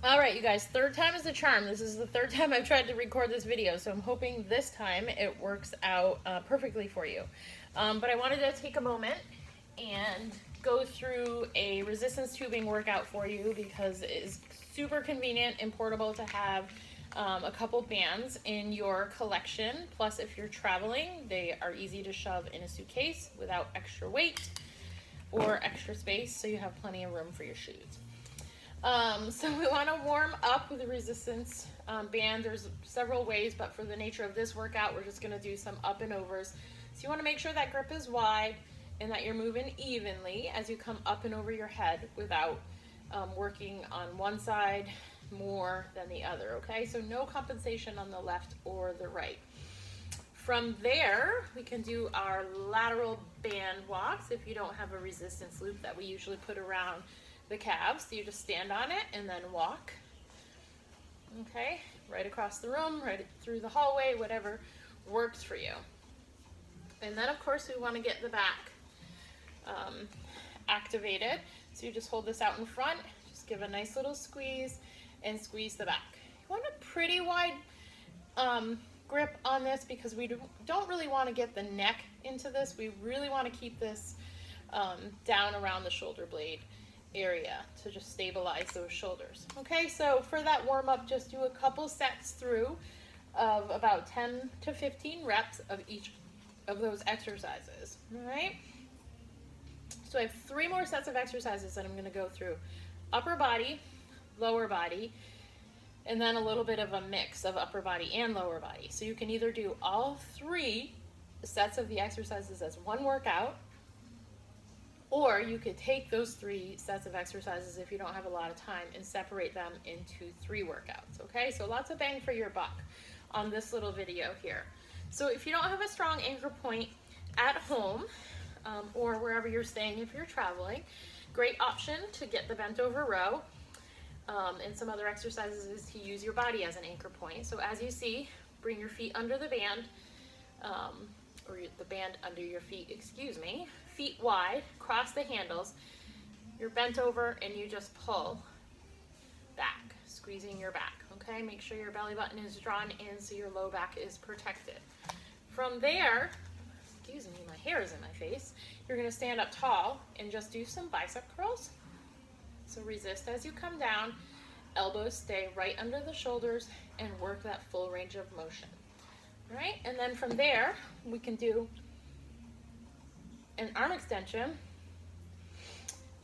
All right, you guys, third time is the charm. This is the third time I've tried to record this video, so I'm hoping this time it works out perfectly for you. But I wanted to take a moment and go through a resistance tubing workout for you because it is super convenient and portable to have a couple bands in your collection. Plus, if you're traveling, they are easy to shove in a suitcase without extra weight or extra space, so you have plenty of room for your shoes. So we want to warm up with a resistance band. There's several ways, but for the nature of this workout, we're just going to do some up and overs. So you want to make sure that grip is wide and that you're moving evenly as you come up and over your head without working on one side more than the other, okay? So no compensation on the left or the right. From there, we can do our lateral band walks if you don't have a resistance loop that we usually put around the calves. So you just stand on it and then walk. Okay, right across the room, right through the hallway, whatever works for you. And then of course we want to get the back activated. So you just hold this out in front, just give a nice little squeeze and squeeze the back. You want a pretty wide grip on this because we don't really want to get the neck into this. We really want to keep this down around the shoulder blade area to just stabilize those shoulders. Okay, so for that warm up, just do a couple sets through of about 10 to 15 reps of each of those exercises. All right, so I have 3 more sets of exercises that I'm going to go through: upper body, lower body, and then a little bit of a mix of upper body and lower body. So you can either do all 3 sets of the exercises as one workout, or you could take those 3 sets of exercises if you don't have a lot of time and separate them into 3 workouts, okay? So lots of bang for your buck on this little video here. So if you don't have a strong anchor point at home or wherever you're staying if you're traveling, great option to get the bent over row. And some other exercises is to use your body as an anchor point. So as you see, bring your feet under the band, or the band under your feet, excuse me, feet wide, cross the handles, you're bent over and you just pull back, squeezing your back, okay? Make sure your belly button is drawn in so your low back is protected. From there, excuse me, my hair is in my face, you're gonna stand up tall and just do some bicep curls. So resist as you come down, elbows stay right under the shoulders and work that full range of motion. All right, and then from there, we can do an arm extension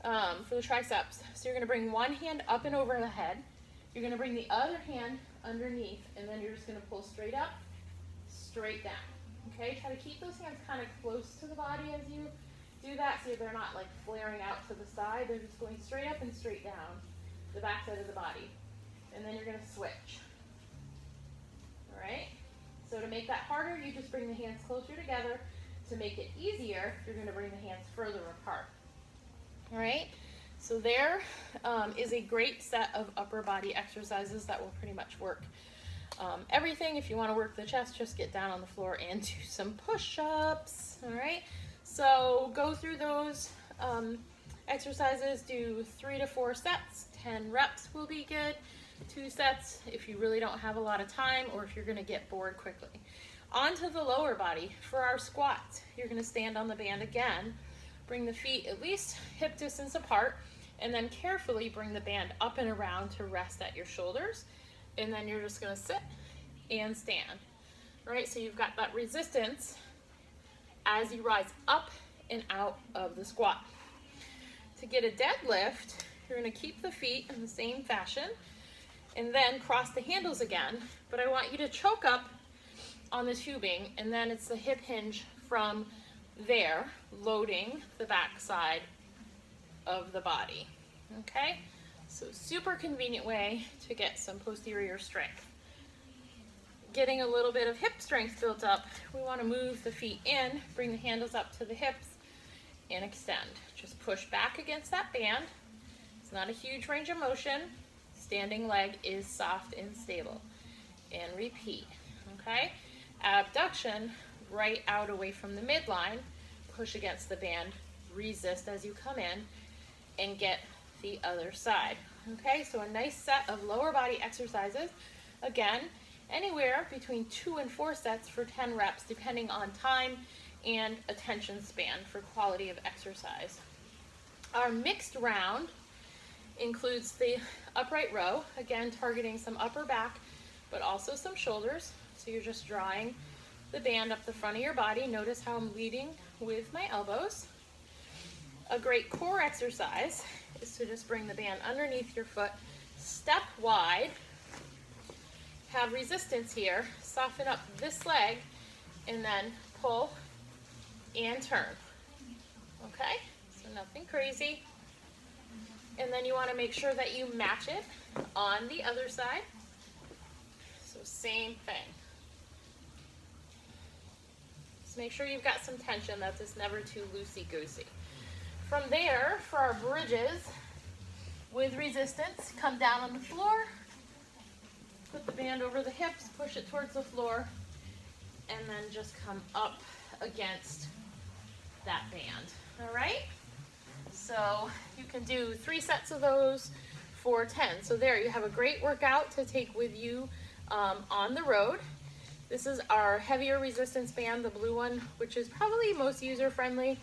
for the triceps. So you're gonna bring one hand up and over the head. You're gonna bring the other hand underneath, and then you're just gonna pull straight up, straight down. Okay, try to keep those hands kind of close to the body as you do that so they're not like flaring out to the side. They're just going straight up and straight down the back side of the body. And then you're gonna switch. All right? So to make that harder, you just bring the hands closer together. To make it easier, you're gonna bring the hands further apart. All right? So there is a great set of upper body exercises that will pretty much work everything. If you wanna work the chest, just get down on the floor and do some push-ups. All right? So go through those exercises, do 3 to 4 sets, 10 reps will be good, 2 sets if you really don't have a lot of time or if you're gonna get bored quickly. On to the lower body. For our squats, you're gonna stand on the band again, bring the feet at least hip distance apart, and then carefully bring the band up and around to rest at your shoulders, and then you're just gonna sit and stand. All right, so you've got that resistance as you rise up and out of the squat. To get a deadlift, you're gonna keep the feet in the same fashion and then cross the handles again, but I want you to choke up on the tubing, and then it's the hip hinge from there, loading the back side of the body, okay? So super convenient way to get some posterior strength. Getting a little bit of hip strength built up, we want to move the feet in, bring the handles up to the hips, and extend. Just push back against that band. It's not a huge range of motion. Standing leg is soft and stable. And repeat, okay? Abduction, right out away from the midline. Push against the band, resist as you come in, and get the other side. Okay, so a nice set of lower body exercises. Again, anywhere between 2 and 4 sets for 10 reps, depending on time and attention span for quality of exercise. Our mixed round includes the upright row, again targeting some upper back, but also some shoulders. So you're just drawing the band up the front of your body. Notice how I'm leading with my elbows. A great core exercise is to just bring the band underneath your foot, step wide, have resistance here, soften up this leg, and then pull and turn. Okay, so nothing crazy. And then you want to make sure that you match it on the other side. So same thing. Just make sure you've got some tension, that it's never too loosey-goosey. From there, for our bridges, with resistance, come down on the floor, put the band over the hips, push it towards the floor, and then just come up against that band. All right? So you can do 3 sets of those for 10. So there, you have a great workout to take with you on the road. This is our heavier resistance band, the blue one, which is probably most user-friendly.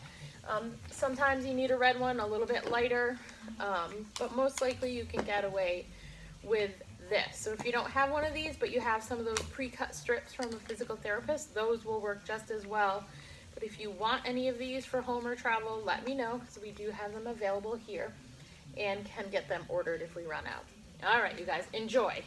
Sometimes you need a red one, a little bit lighter, but most likely you can get away with this. So if you don't have one of these, but you have some of those pre-cut strips from a physical therapist, those will work just as well. But if you want any of these for home or travel, let me know, because we do have them available here and can get them ordered if we run out. All right, you guys, enjoy.